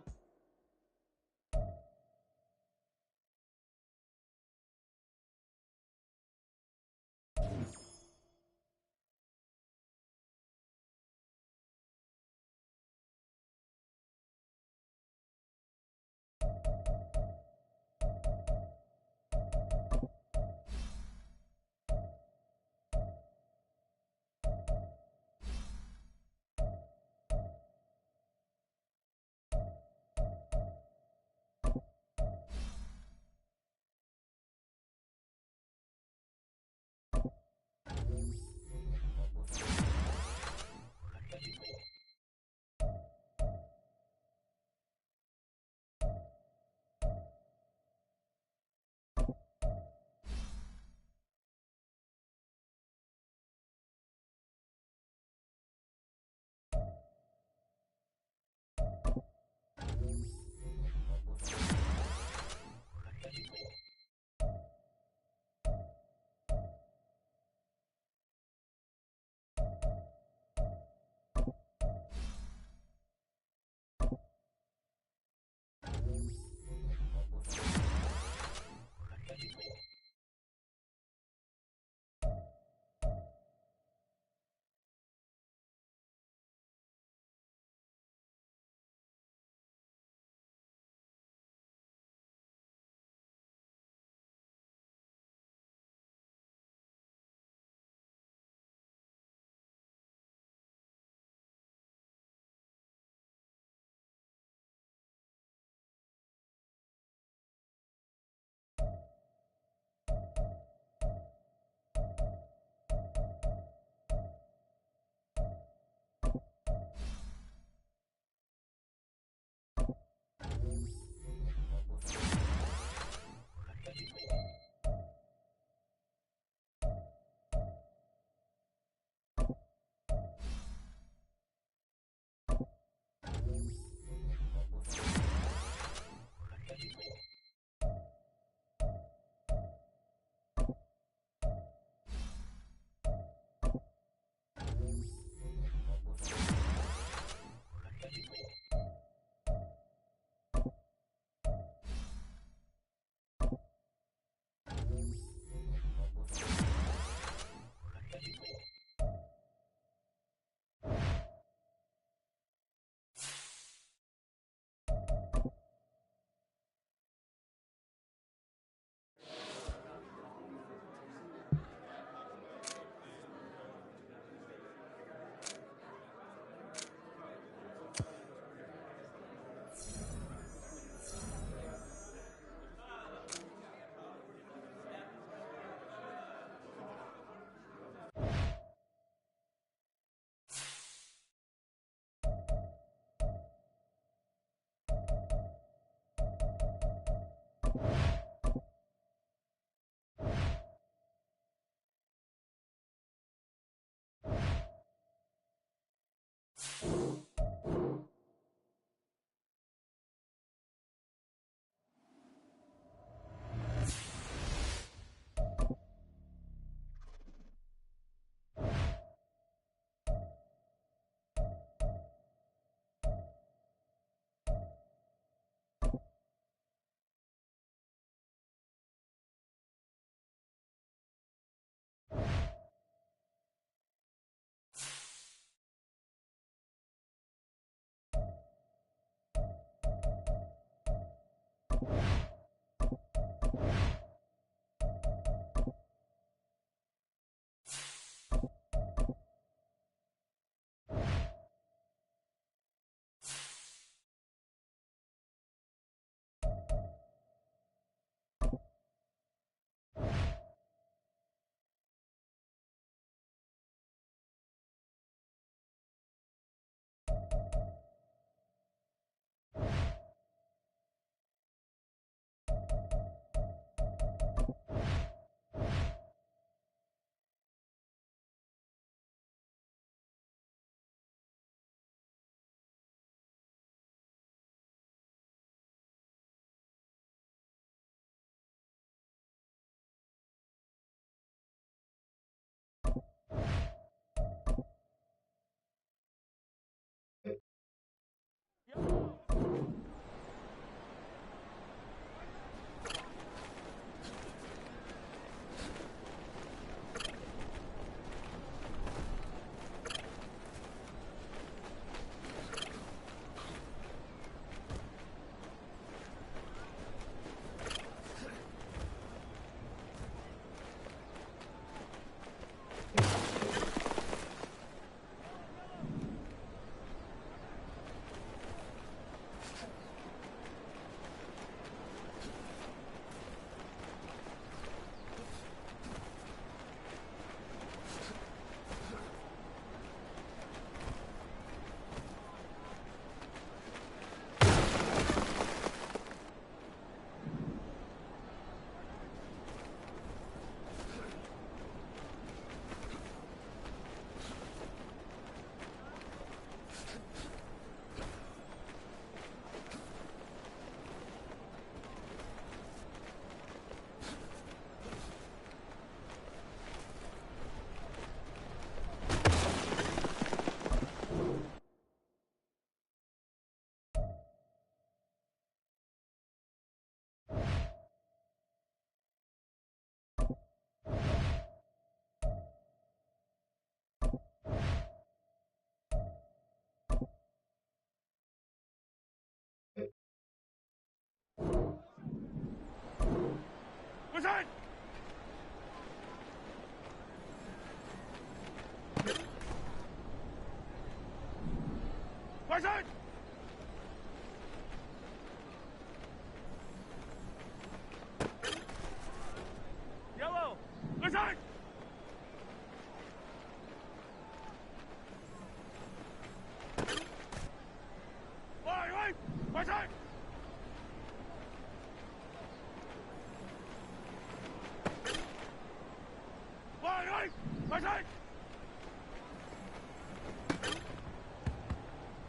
Speaker 2: Right side!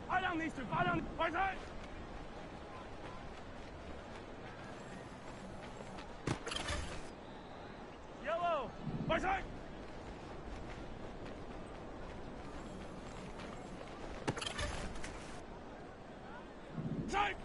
Speaker 2: Fire down these two, fire down, right side! Yellow! Right side! Side!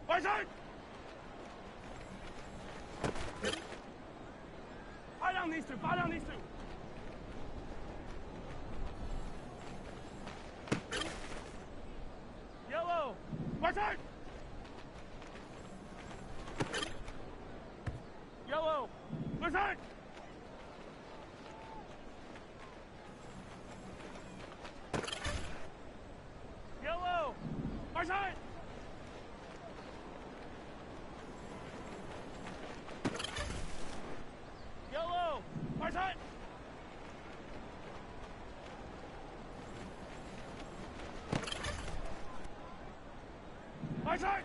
Speaker 2: Right side! Fire down these two, fire down these two! Yellow! Right side! Yellow! Right side! Yellow! Right side! Yellow! Right side! Right side!